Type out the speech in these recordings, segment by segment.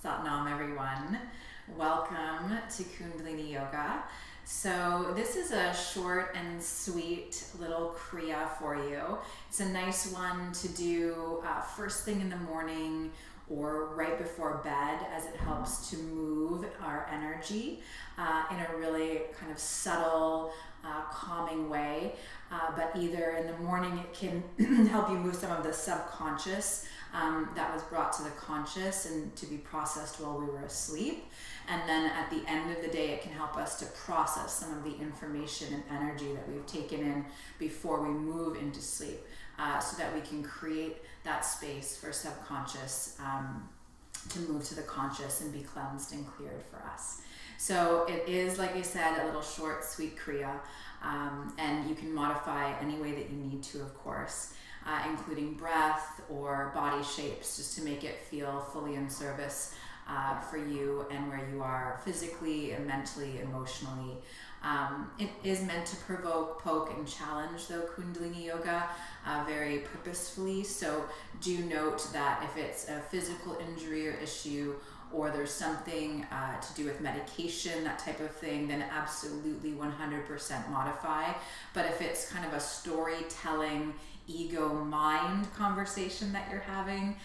Satnam everyone. Welcome to Kundalini Yoga. So this is a short and sweet little kriya for you. It's a nice one to do first thing in the morning or right before bed, as it helps to move our energy in a really kind of subtle, calming way. But either in the morning it can help you move some of the subconscious that was brought to the conscious and to be processed while we were asleep. And then at the end of the day, it can help us to process some of the information and energy that we've taken in before we move into sleep, so that we can create that space for subconscious to move to the conscious and be cleansed and cleared for us. So it is, like I said, a little short, sweet kriya, and you can modify any way that you need to, of course, including breath or body shapes, just to make it feel fully in service for you and where you are physically and mentally, emotionally. It is meant to provoke, poke, and challenge, though, Kundalini Yoga very purposefully. So do note that if it's a physical injury or issue, or there's something to do with medication, that type of thing, then absolutely 100% modify. But if it's kind of a storytelling, ego-mind conversation that you're having,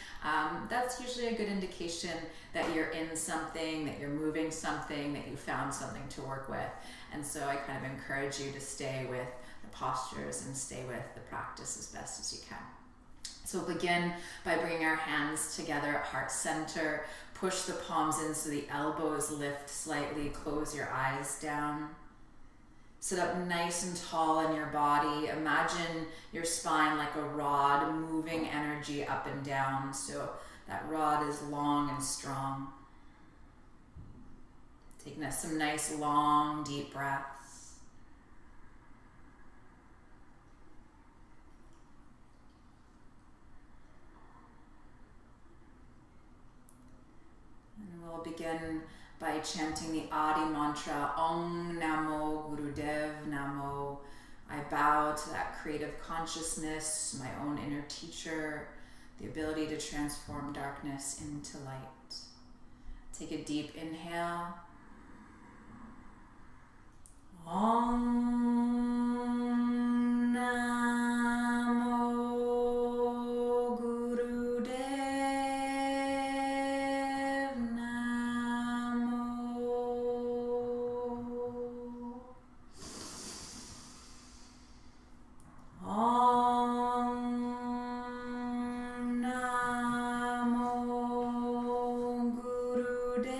that's usually a good indication that you're in something, that you're moving something, that you found something to work with. And so I kind of encourage you to stay with the postures and stay with the practice as best as you can. So begin by bringing our hands together at heart center. Push the palms in so the elbows lift slightly. Close your eyes down. Sit up nice and tall in your body. Imagine your spine like a rod, moving energy up and down. So that rod is long and strong. Taking some nice, long, deep breaths. And we'll begin by chanting the Adi mantra, Om Namo Gurudev Namo. I bow to that creative consciousness, my own inner teacher, the ability to transform darkness into light. Take a deep inhale. Om Namo Gurudev Namo. Om Namo Gurudev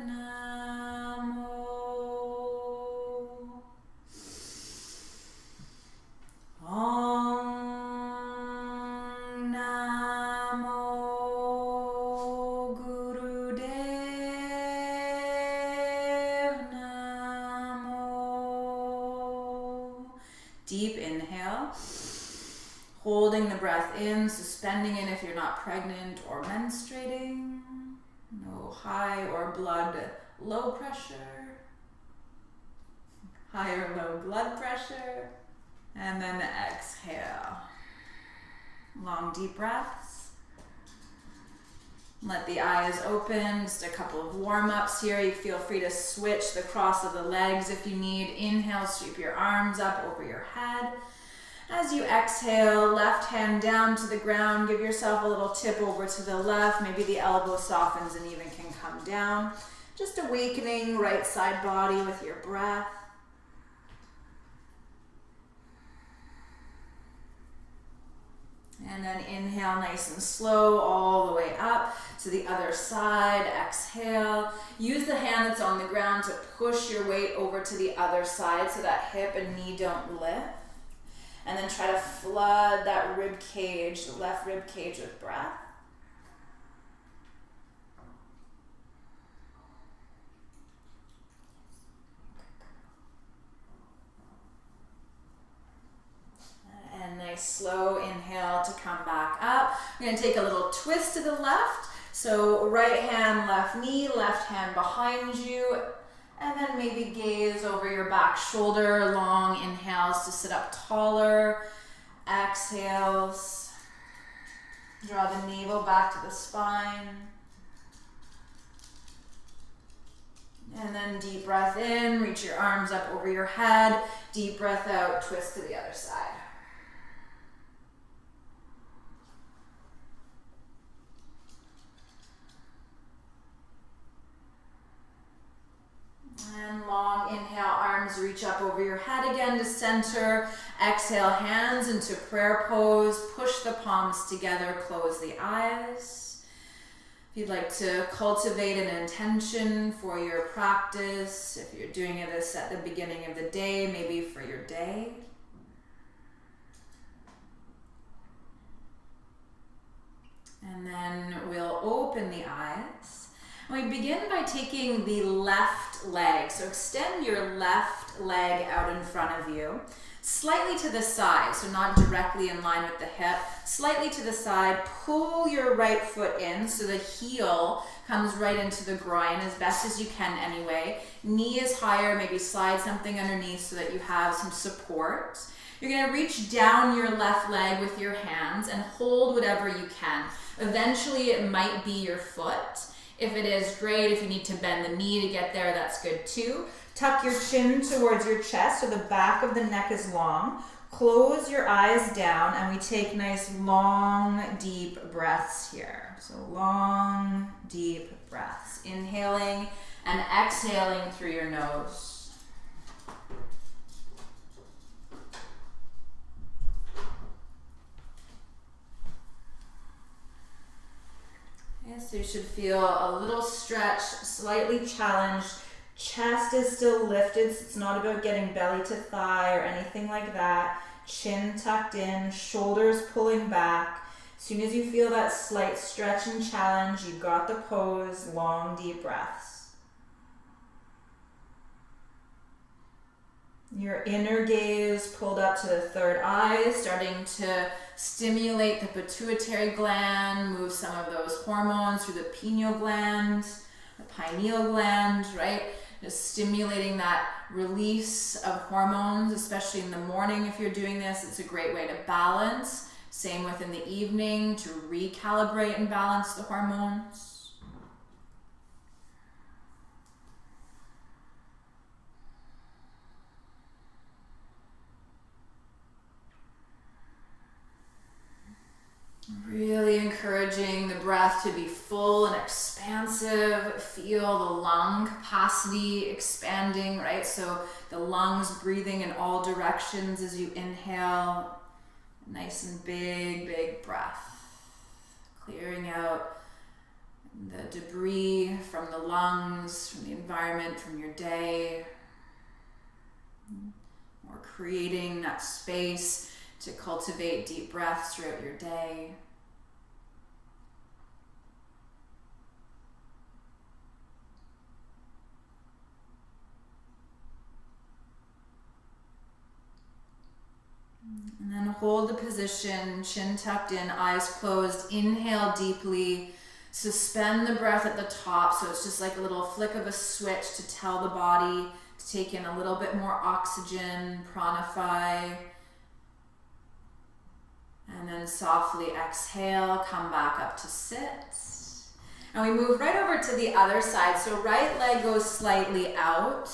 Namo. Om Namo Gurudev Namo. Deep inhale, holding the breath in, suspending it if you're not pregnant or menstruating. No high or low pressure. High or low blood pressure. And then exhale. Long deep breaths. Let the eyes open. Just a couple of warm-ups here. You feel free to switch the cross of the legs if you need. Inhale, sweep your arms up over your head. As you exhale, left hand down to the ground. Give yourself a little tip over to the left. Maybe the elbow softens and even can come down. Just awakening right side body with your breath. And then inhale nice and slow all the way up to the other side. Exhale. Use the hand that's on the ground to push your weight over to the other side so that hip and knee don't lift. And then try to flood that rib cage, the left rib cage, with breath. And nice slow inhale to come back up. We're going to take a little twist to the left. So right hand, left knee, left hand behind you. And then maybe gaze over your back shoulder. Long inhales to sit up taller. Exhales. Draw the navel back to the spine. And then deep breath in, reach your arms up over your head. Deep breath out, twist to the other side. And long inhale, arms reach up over your head again to center. Exhale, hands into prayer pose. Push the palms together, close the eyes. If you'd like to cultivate an intention for your practice, if you're doing this at the beginning of the day, maybe for your day. And then we'll open the eyes. And we begin by taking the left leg. So extend your left leg out in front of you, slightly to the side, so not directly in line with the hip, slightly to the side. Pull your right foot in so the heel comes right into the groin as best as you can anyway. Knee is higher, maybe slide something underneath so that you have some support. You're going to reach down your left leg with your hands and hold whatever you can. Eventually it might be your foot. If it is, great. If you need to bend the knee to get there, that's good too. Tuck your chin towards your chest so the back of the neck is long. Close your eyes down and we take nice long, deep breaths here. So long, deep breaths. Inhaling and exhaling through your nose. So you should feel a little stretch, slightly challenged. Chest is still lifted, so it's not about getting belly to thigh or anything like that. Chin tucked in, shoulders pulling back. As soon as you feel that slight stretch and challenge, you got the pose. Long, deep breaths. Your inner gaze pulled up to the third eye, starting to stimulate the pituitary gland, move some of those hormones through the pineal gland, the pineal gland, right? Just stimulating that release of hormones, especially in the morning if you're doing this. It's a great way to balance. Same within the evening to recalibrate and balance the hormones. Really encouraging the breath to be full and expansive. Feel the lung capacity expanding, right? So the lungs breathing in all directions as you inhale. Nice and big, big breath. Clearing out the debris from the lungs, from the environment, from your day. Or creating that space to cultivate deep breaths throughout your day. And then hold the position, chin tucked in, eyes closed. Inhale deeply. Suspend the breath at the top, so it's just like a little flick of a switch to tell the body to take in a little bit more oxygen, pranify. And then softly exhale, come back up to sit. And we move right over to the other side. So right leg goes slightly out,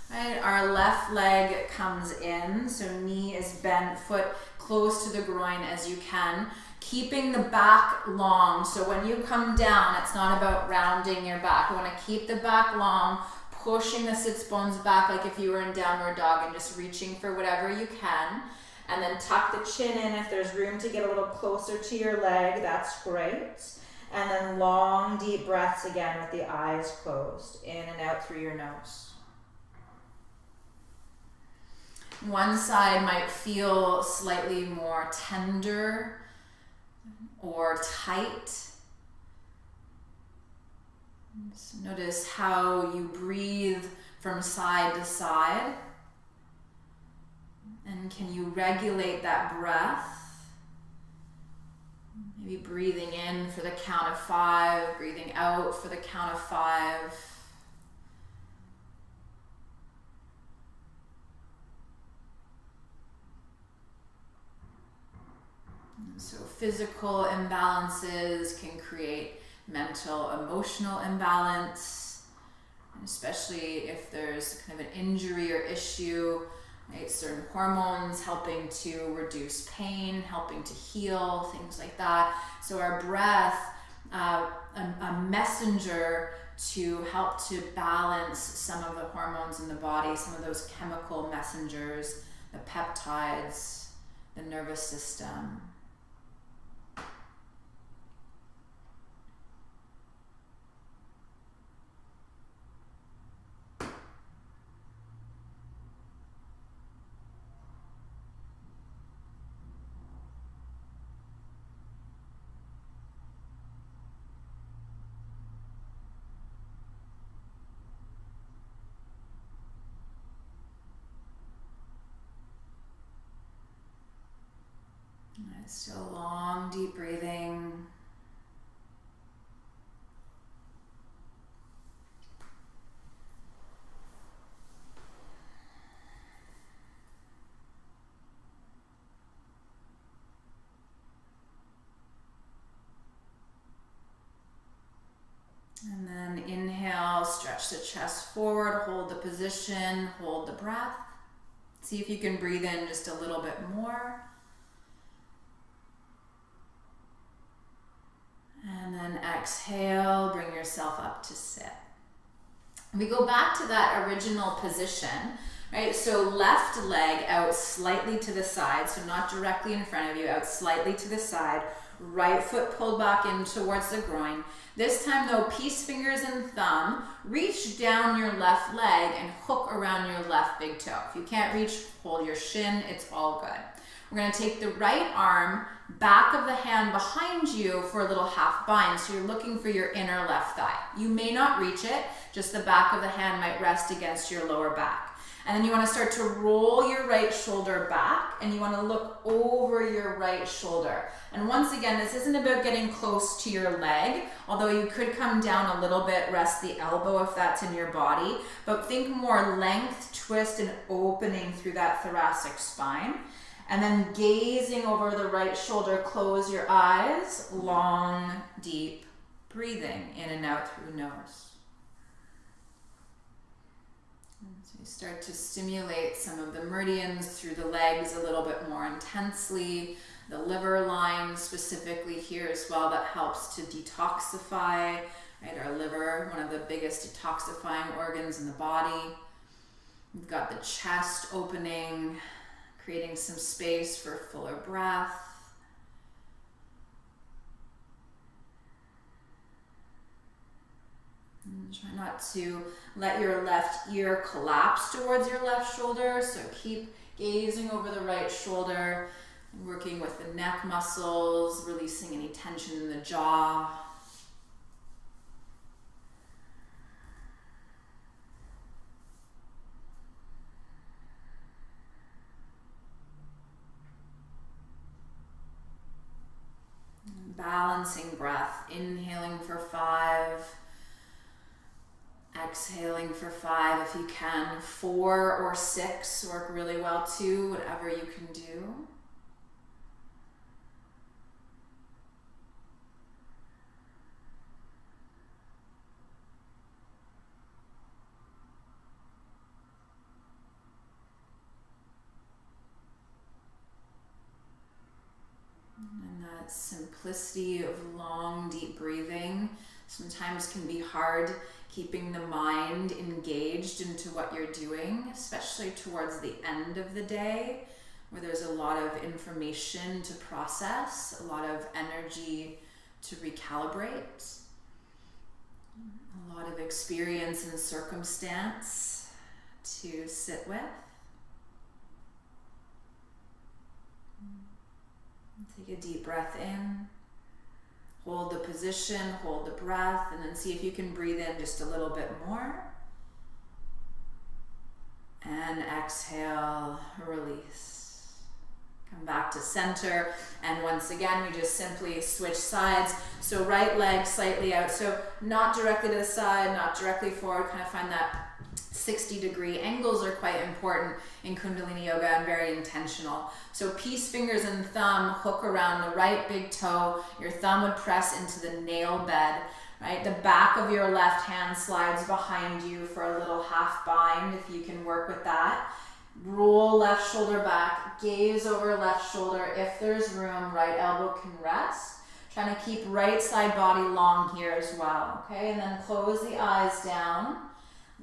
right? Our left leg comes in, so knee is bent, foot close to the groin as you can. Keeping the back long, so when you come down, it's not about rounding your back. You want to keep the back long, pushing the sits bones back like if you were in downward dog and just reaching for whatever you can. And then tuck the chin in. If there's room to get a little closer to your leg, that's great. And then long, deep breaths again with the eyes closed, in and out through your nose. One side might feel slightly more tender or tight. So notice how you breathe from side to side. And can you regulate that breath? Maybe breathing in for the count of 5, breathing out for the count of 5. So physical imbalances can create mental, emotional imbalance, especially if there's kind of an injury or issue, right? Certain hormones helping to reduce pain, helping to heal, things like that. So our breath, a messenger to help to balance some of the hormones in the body, some of those chemical messengers, the peptides, the nervous system. Still long, deep breathing. And then inhale, stretch the chest forward, hold the position, hold the breath. See if you can breathe in just a little bit more. And then exhale, bring yourself up to sit. We go back to that original position, right? So left leg out slightly to the side, so not directly in front of you, out slightly to the side. Right foot pulled back in towards the groin. This time though, peace fingers and thumb, reach down your left leg and hook around your left big toe. If you can't reach, hold your shin, it's all good. We're going to take the right arm, back of the hand behind you for a little half bind. So you're looking for your inner left thigh. You may not reach it, just the back of the hand might rest against your lower back. And then you want to start to roll your right shoulder back and you want to look over your right shoulder. And once again, this isn't about getting close to your leg, although you could come down a little bit, rest the elbow if that's in your body, but think more length, twist, and opening through that thoracic spine. And then gazing over the right shoulder, close your eyes, long, deep breathing in and out through nose. And so you start to stimulate some of the meridians through the legs a little bit more intensely. The liver line specifically here as well, that helps to detoxify, right? Our liver, one of the biggest detoxifying organs in the body. We've got the chest opening, creating some space for fuller breath. And try not to let your left ear collapse towards your left shoulder, so keep gazing over the right shoulder, working with the neck muscles, releasing any tension in the jaw. Balancing breath, inhaling for 5, exhaling for 5 if you can. 4 or 6 work really well too, whatever you can do. Simplicity of long, deep breathing sometimes can be hard, keeping the mind engaged into what you're doing, especially towards the end of the day, where there's a lot of information to process, a lot of energy to recalibrate, a lot of experience and circumstance to sit with. Take a deep breath in, hold the position, hold the breath, and then see if you can breathe in just a little bit more. And exhale, release. Come back to center, and once again, we just simply switch sides. So right leg slightly out, so not directly to the side, not directly forward, kind of find that 60-degree angles are quite important in Kundalini yoga and very intentional. So peace fingers and thumb hook around the right big toe. Your thumb would press into the nail bed, right? The back of your left hand slides behind you for a little half bind if you can work with that. Roll left shoulder back, gaze over left shoulder. If there's room, right elbow can rest. Trying to keep right side body long here as well, okay? And then close the eyes down.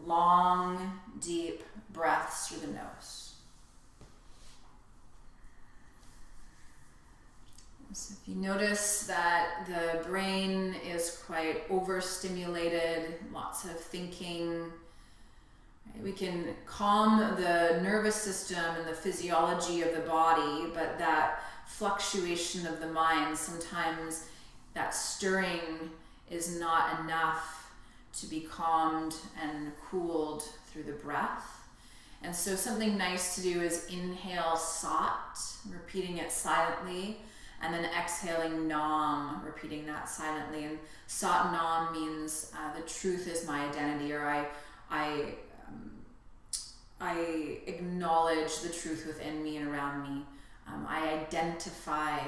Long, deep breaths through the nose. So if you notice that the brain is quite overstimulated, lots of thinking, right? We can calm the nervous system and the physiology of the body, but that fluctuation of the mind, sometimes that stirring is not enough to be calmed and cooled through the breath. And so something nice to do is inhale Sat, repeating it silently, and then exhaling Nam, repeating that silently. And Sat Nam means the truth is my identity, or I acknowledge the truth within me and around me. I identify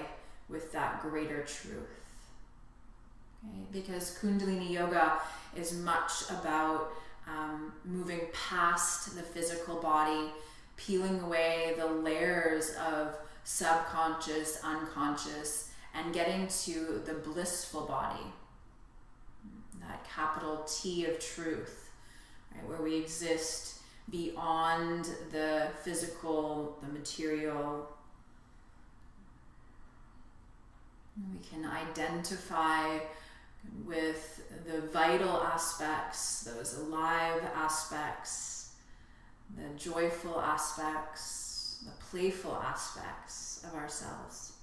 with that greater truth. Okay? Because Kundalini yoga is much about moving past the physical body, peeling away the layers of subconscious, unconscious, and getting to the blissful body, that capital T of truth, right, where we exist beyond the physical, the material. We can identify with the vital aspects, those alive aspects, the joyful aspects, the playful aspects of ourselves,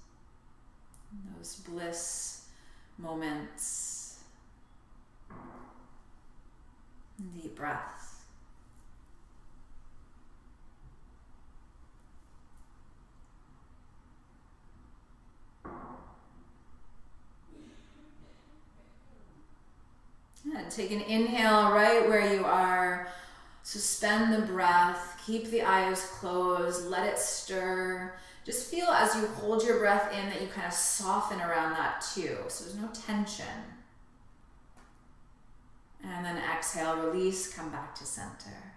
those bliss moments. Deep breaths. Yeah, take an inhale right where you are. Suspend the breath. Keep the eyes closed. Let it stir. Just feel as you hold your breath in that you kind of soften around that too. So there's no tension. And then exhale, release, come back to center.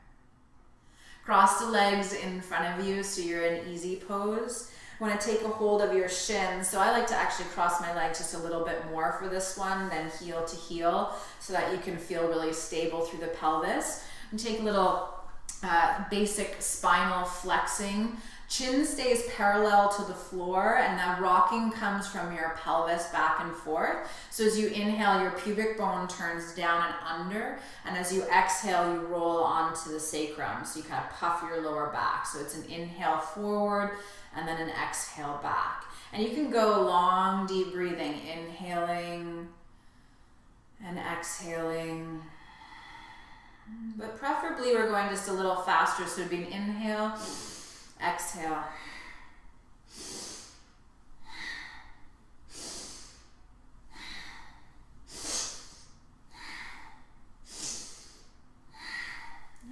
Cross the legs in front of you so you're in easy pose. You want to take a hold of your shins. So I like to actually cross my legs just a little bit more for this one than heel to heel so that you can feel really stable through the pelvis. And take a little basic spinal flexing. Chin stays parallel to the floor and that rocking comes from your pelvis back and forth. So as you inhale, your pubic bone turns down and under, and as you exhale, you roll onto the sacrum. So you kind of puff your lower back. So it's an inhale forward and then an exhale back. And you can go long, deep breathing, inhaling and exhaling. But preferably we're going just a little faster, so it'd be an inhale, exhale.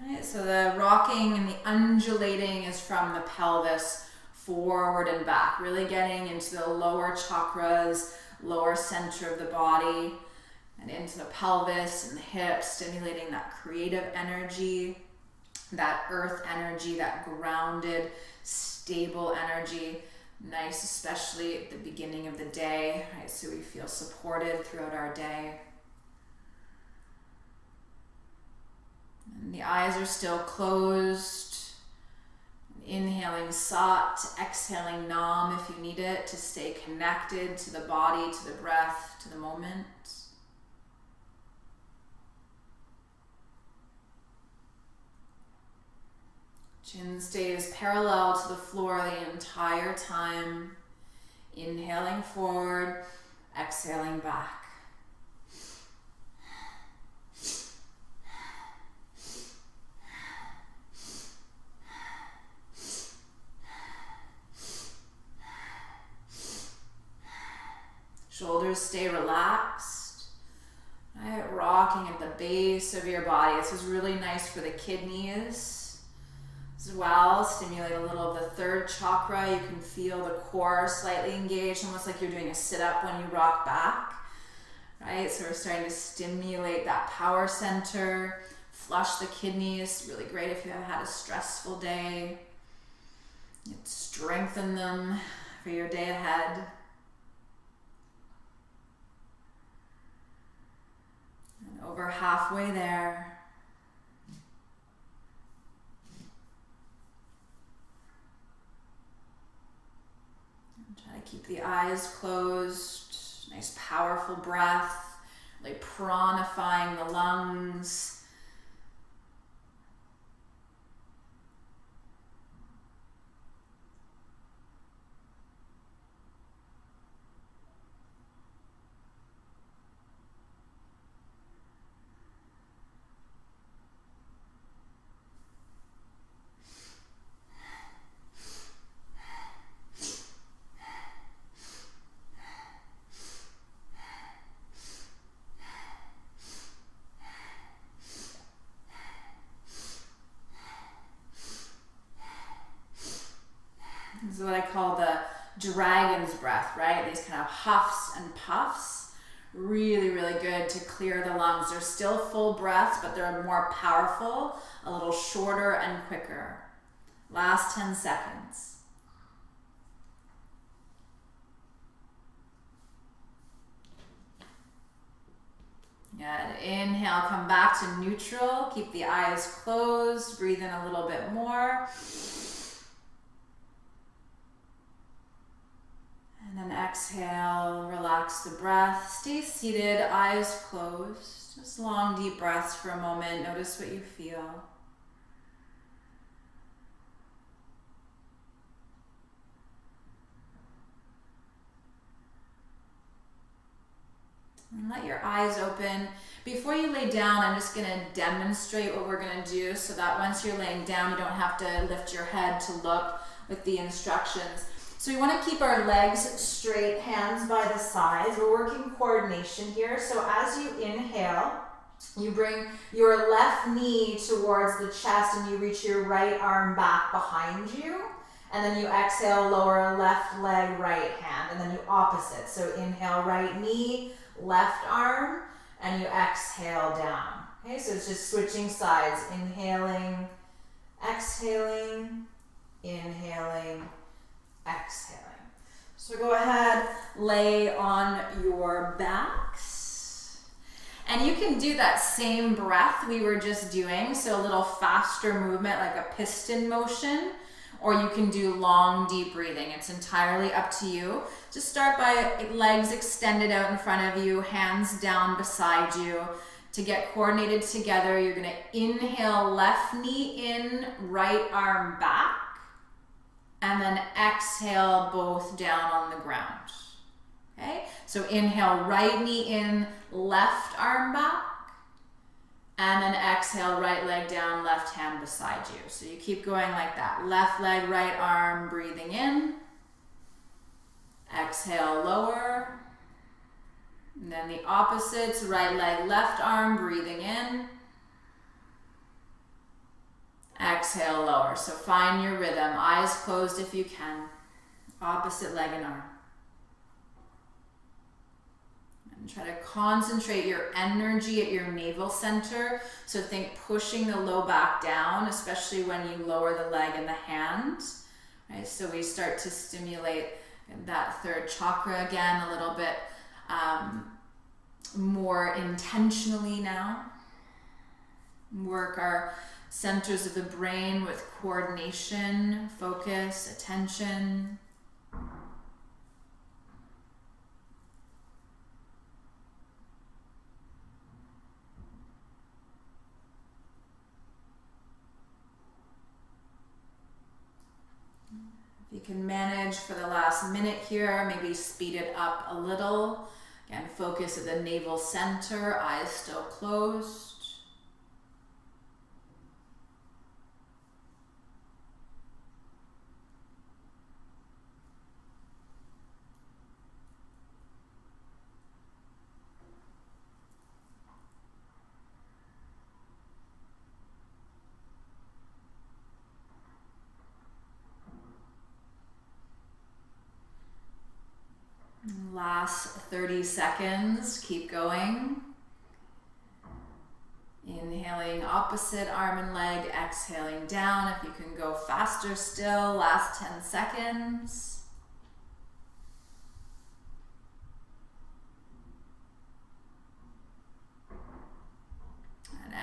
Right, so the rocking and the undulating is from the pelvis forward and back, really getting into the lower chakras, lower center of the body, and into the pelvis and the hips, stimulating that creative energy, that earth energy, that grounded, stable energy. Nice, especially at the beginning of the day, right? So we feel supported throughout our day. And the eyes are still closed. Inhaling Sat, exhaling Nam if you need it to stay connected to the body, to the breath, to the moment. Chin stays parallel to the floor the entire time. Inhaling forward, exhaling back. Shoulders stay relaxed. Right, rocking at the base of your body. This is really nice for the kidneys as well. Stimulate a little of the third chakra. You can feel the core slightly engaged, almost like you're doing a sit-up when you rock back. Right, so we're starting to stimulate that power center, flush the kidneys. Really great if you have had a stressful day. Strengthen them for your day ahead. And over halfway there. And try to keep the eyes closed. Nice powerful breath, like pranifying the lungs. This is what I call the dragon's breath, right? These kind of huffs and puffs. Really, really good to clear the lungs. They're still full breaths, but they're more powerful, a little shorter and quicker. Last 10 seconds. Good. Inhale, come back to neutral. Keep the eyes closed. Breathe in a little bit more. And then exhale, relax the breath. Stay seated, eyes closed. Just long, deep breaths for a moment. Notice what you feel. And let your eyes open. Before you lay down, I'm just going to demonstrate what we're going to do so that once you're laying down, you don't have to lift your head to look with the instructions. So we want to keep our legs straight, hands by the sides. We're working coordination here. So as you inhale, you bring your left knee towards the chest and you reach your right arm back behind you. And then you exhale, lower left leg, right hand. And then you opposite. So inhale, right knee, left arm, and you exhale down. Okay, so it's just switching sides. Inhaling, exhaling, inhaling, exhaling. So go ahead, lay on your backs. And you can do that same breath we were just doing, so a little faster movement like a piston motion, or you can do long, deep breathing. It's entirely up to you. Just start by legs extended out in front of you, hands down beside you. To get coordinated together, you're gonna inhale, left knee in, right arm back. And then exhale both down on the ground. Okay, so inhale, right knee in, left arm back. And then exhale, right leg down, left hand beside you. So you keep going like that. Left leg, right arm, breathing in. Exhale, lower. And then the opposites, right leg, left arm, breathing in. Exhale, lower. So find your rhythm. Eyes closed if you can. Opposite leg and arm. And try to concentrate your energy at your navel center. So think pushing the low back down, especially when you lower the leg and the hand. Right? So we start to stimulate that third chakra again a little bit more intentionally now. Work our centers of the brain with coordination, focus, attention. If you can manage for the last minute here, maybe speed it up a little. Again, focus at the navel center, eyes still closed. Last 30 seconds, keep going. Inhaling opposite arm and leg, exhaling down. If you can go faster still, last 10 seconds.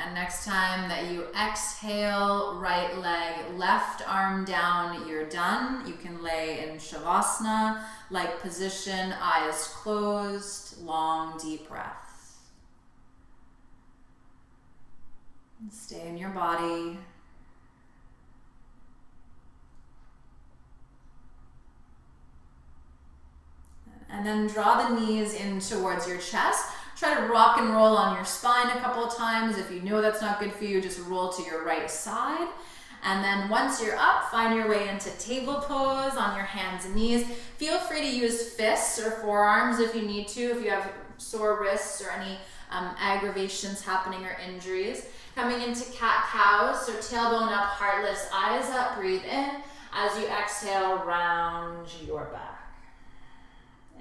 And next time that you exhale, right leg, left arm down, you're done. You can lay in Shavasana, like position, eyes closed, long, deep breaths. Stay in your body. And then draw the knees in towards your chest. Try to rock and roll on your spine a couple of times. If you know that's not good for you, just roll to your right side. And then once you're up, find your way into table pose on your hands and knees. Feel free to use fists or forearms if you need to, if you have sore wrists or any aggravations happening or injuries. Coming into cat-cow, so tailbone up, heart lifts, eyes up, breathe in. As you exhale, round your back.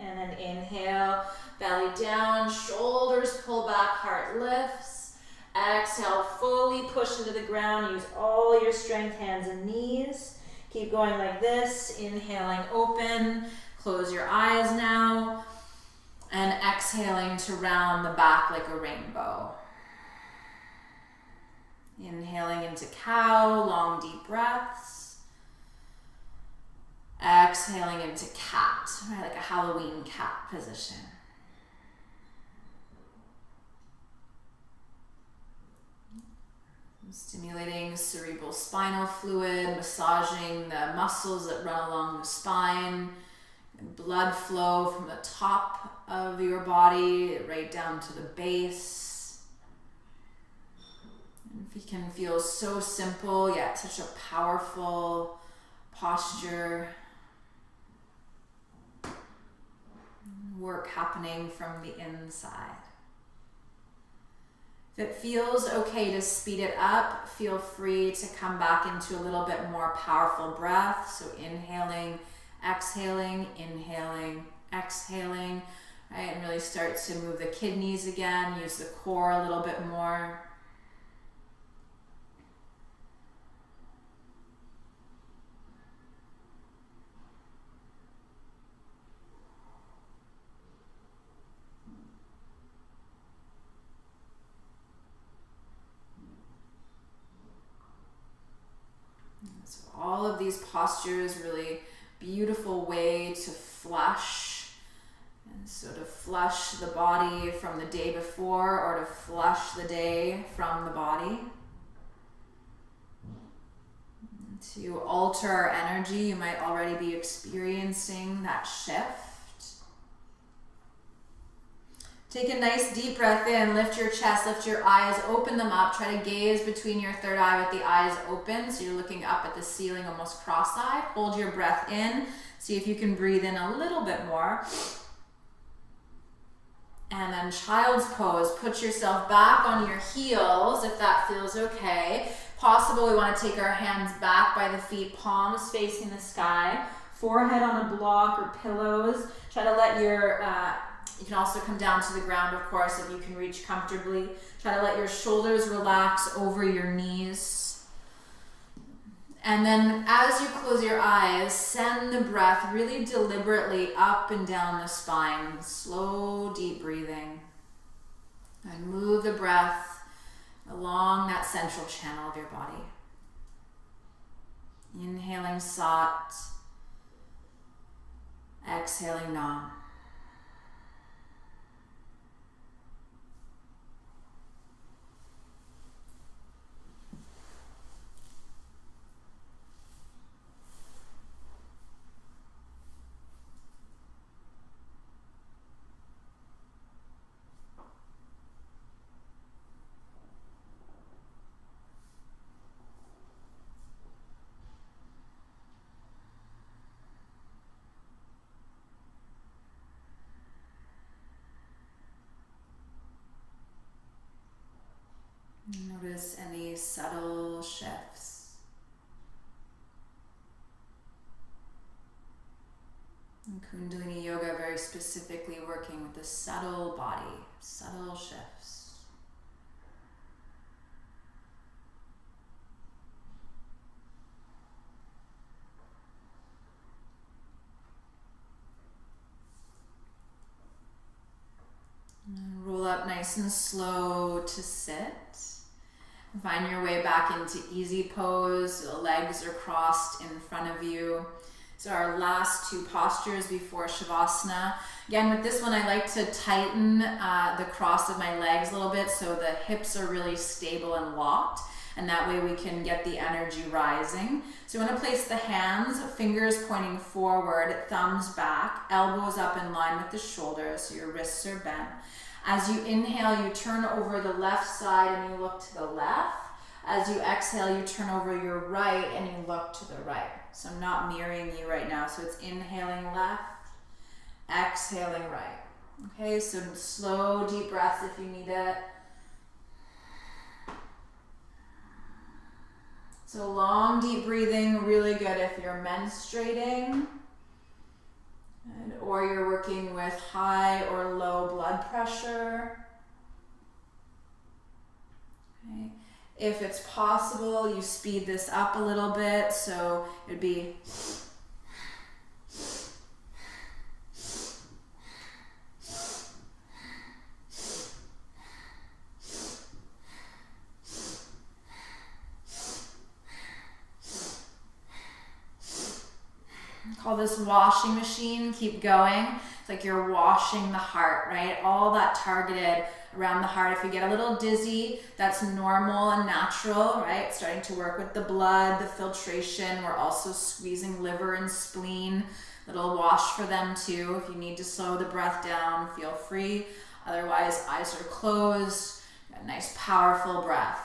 And then inhale, belly down, shoulders pull back, heart lifts. Exhale, fully push into the ground. Use all your strength, hands and knees. Keep going like this. Inhaling, open. Close your eyes now. And exhaling to round the back like a rainbow. Inhaling into cow, long deep breaths. Exhaling into cat, right, like a Halloween cat position. Stimulating cerebral spinal fluid, massaging the muscles that run along the spine. Blood flow from the top of your body right down to the base. If you can feel so simple yet such a powerful posture. Work happening from the inside. If it feels okay to speed it up, feel free to come back into a little bit more powerful breath. So inhaling, exhaling, inhaling, exhaling, right? And really start to move the kidneys again, use the core a little bit more. So all of these postures, really beautiful way to flush, and so to flush the body from the day before or to flush the day from the body. To alter our energy, you might already be experiencing that shift. Take a nice deep breath in, lift your chest, lift your eyes, open them up. Try to gaze between your third eye with the eyes open. So you're looking up at the ceiling almost cross-eyed. Hold your breath in. See if you can breathe in a little bit more. And then child's pose. Put yourself back on your heels if that feels okay. Possible, we want to take our hands back by the feet, palms facing the sky. Forehead on a block or pillows. Try to let your... You can also come down to the ground, of course, if you can reach comfortably. Try to let your shoulders relax over your knees. And then as you close your eyes, send the breath really deliberately up and down the spine. Slow, deep breathing. And move the breath along that central channel of your body. Inhaling Sat. Exhaling Nam. Notice any subtle shifts. And Kundalini Yoga very specifically working with the subtle body, subtle shifts. And roll up nice and slow to sit. Find your way back into easy pose. The legs are crossed in front of you. So our last two postures before Shavasana. Again, with this one, I like to tighten the cross of my legs a little bit so the hips are really stable and locked. And that way we can get the energy rising. So you want to place the hands, fingers pointing forward, thumbs back, elbows up in line with the shoulders, so your wrists are bent. As you inhale, you turn over the left side and you look to the left. As you exhale, you turn over your right and you look to the right. So I'm not mirroring you right now. So it's inhaling left, exhaling right. Okay, so slow, deep breaths if you need it. So long, deep breathing, really good if you're menstruating. Or you're working with high or low blood pressure. Okay. If it's possible, you speed this up a little bit, so it would be call this washing machine. Keep going. It's like you're washing the heart, right? All that targeted around the heart. If you get a little dizzy, that's normal and natural, right? Starting to work with the blood, the filtration. We're also squeezing liver and spleen. Little wash for them too. If you need to slow the breath down, feel free. Otherwise, eyes are closed. A nice, powerful breath.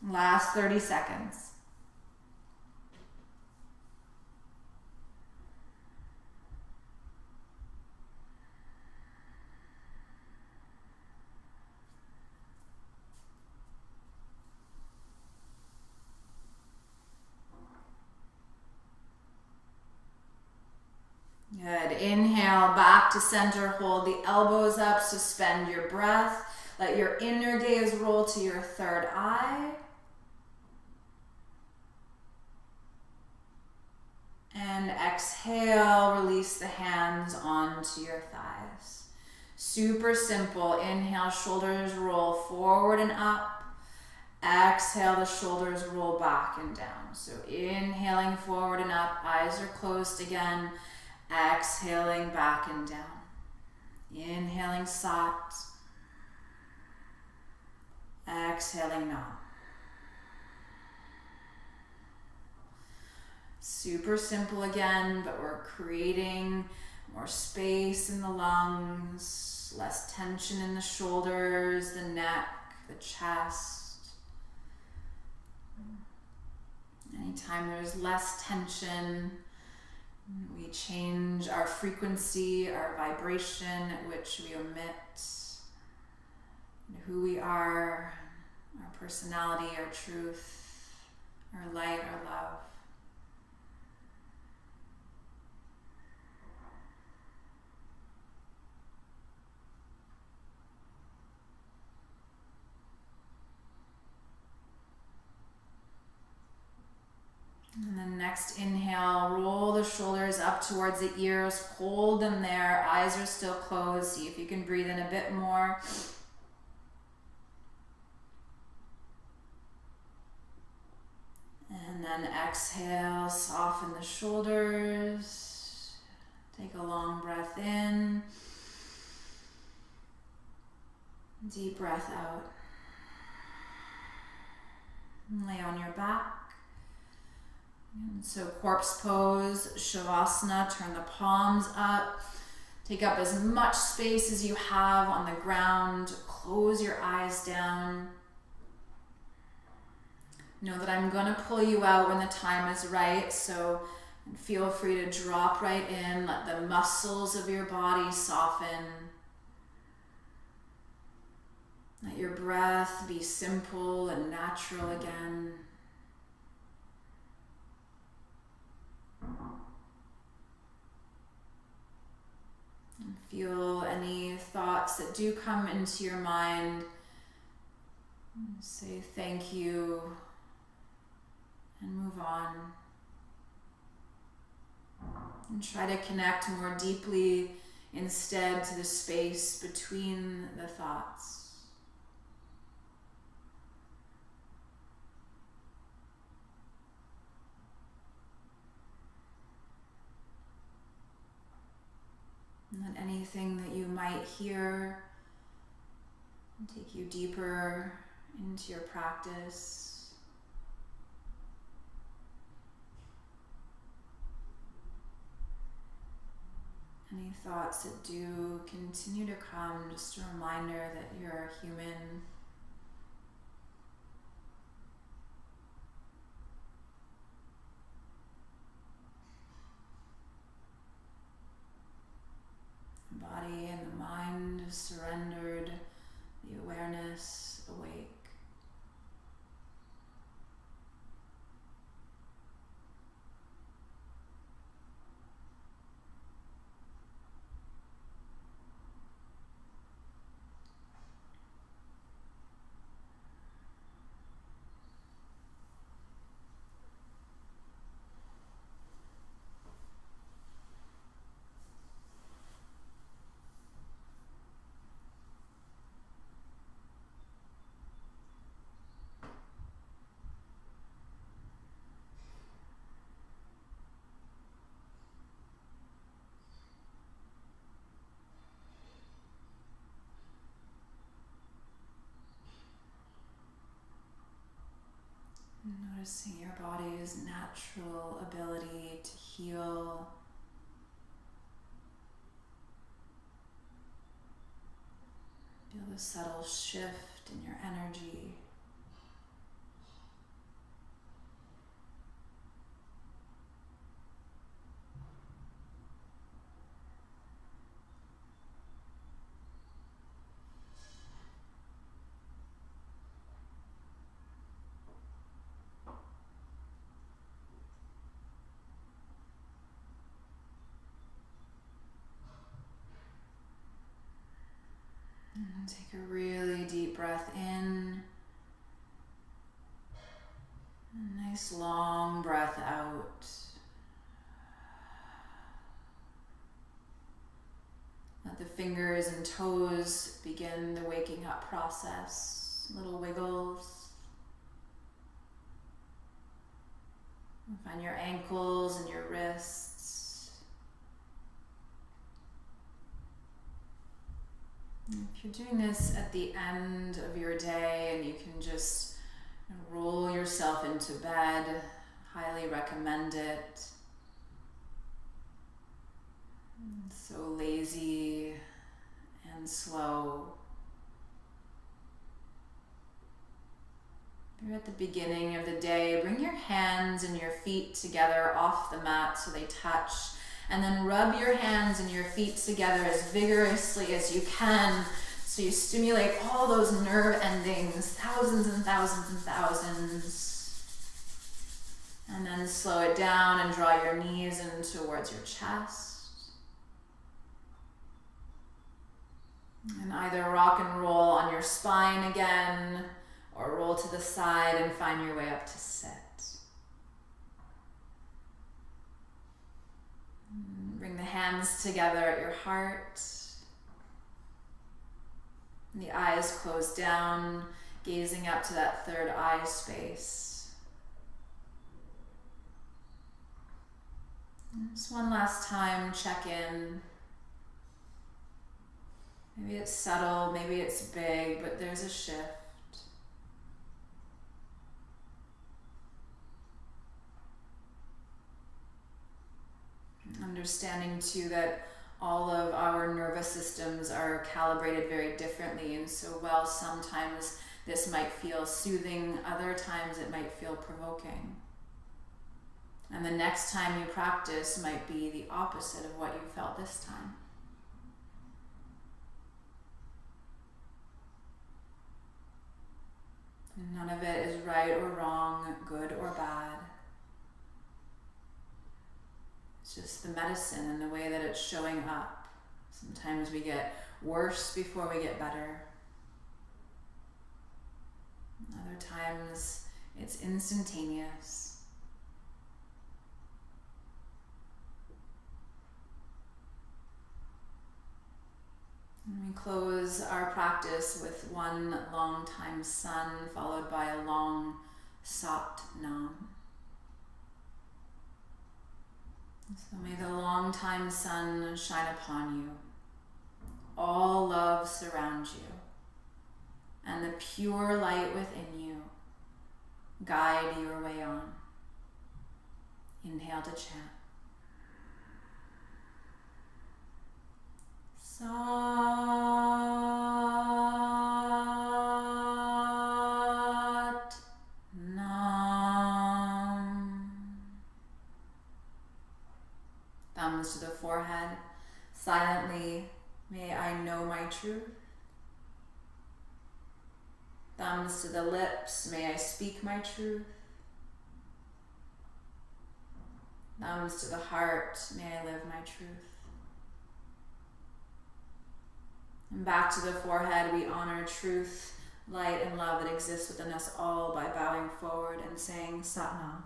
Last 30 seconds. Good. Inhale, back to center. Hold the elbows up. Suspend your breath. Let your inner gaze roll to your third eye. And exhale, release the hands onto your thighs. Super simple. Inhale, shoulders roll forward and up. Exhale, the shoulders roll back and down. So inhaling forward and up, eyes are closed again. Exhaling back and down. Inhaling Sat. Exhaling Nam. Super simple again, but we're creating more space in the lungs, less tension in the shoulders, the neck, the chest. Anytime there's less tension, we change our frequency, our vibration at which we emit, who we are, our personality, our truth, our light, our love. And then next inhale, roll the shoulders up towards the ears, hold them there, eyes are still closed. See if you can breathe in a bit more. And then exhale, soften the shoulders. Take a long breath in. Deep breath out. And lay on your back. And so corpse pose, Shavasana, turn the palms up. Take up as much space as you have on the ground. Close your eyes down. Know that I'm going to pull you out when the time is right. So And feel free to drop right in, let the muscles of your body soften. Let your breath be simple and natural again. And feel any thoughts that do come into your mind. Say thank you and move on. And try to connect more deeply instead to the space between the thoughts. And let anything that you might hear take you deeper into your practice. Any thoughts that do continue to come, just a reminder that you're human. The body and the mind surrendered, the awareness awake. Noticing your body's natural ability to heal. Feel the subtle shift in your energy. And take a really deep breath in. A nice long breath out. Let the fingers and toes begin the waking up process. Little wiggles. Find your ankles and your wrists. If you're doing this at the end of your day and you can just roll yourself into bed, highly recommend it. So lazy and slow. If you're at the beginning of the day, bring your hands and your feet together off the mat so they touch. And then rub your hands and your feet together as vigorously as you can so you stimulate all those nerve endings, thousands and thousands and thousands. And then slow it down and draw your knees in towards your chest. And either rock and roll on your spine again or roll to the side and find your way up to sit. Bring the hands together at your heart. And the eyes closed down, gazing up to that third eye space. And just one last time, check in. Maybe it's subtle, maybe it's big, but there's a shift. Understanding too that all of our nervous systems are calibrated very differently, and so while sometimes this might feel soothing, other times it might feel provoking. And the next time you practice might be the opposite of what you felt this time. And none of it is right or wrong, good or bad. It's just the medicine and the way that it's showing up. Sometimes we get worse before we get better. Other times it's instantaneous. And we close our practice with one long time sun followed by a long Sat Nam. So may the long time sun shine upon you. All love surround you. And the pure light within you guide your way on. Inhale to chant. Sat Nam. Thumbs to the forehead. Silently, may I know my truth. Thumbs to the lips, may I speak my truth. Thumbs to the heart, may I live my truth. And back to the forehead, we honor truth, light, and love that exists within us all by bowing forward and saying Sat Nam.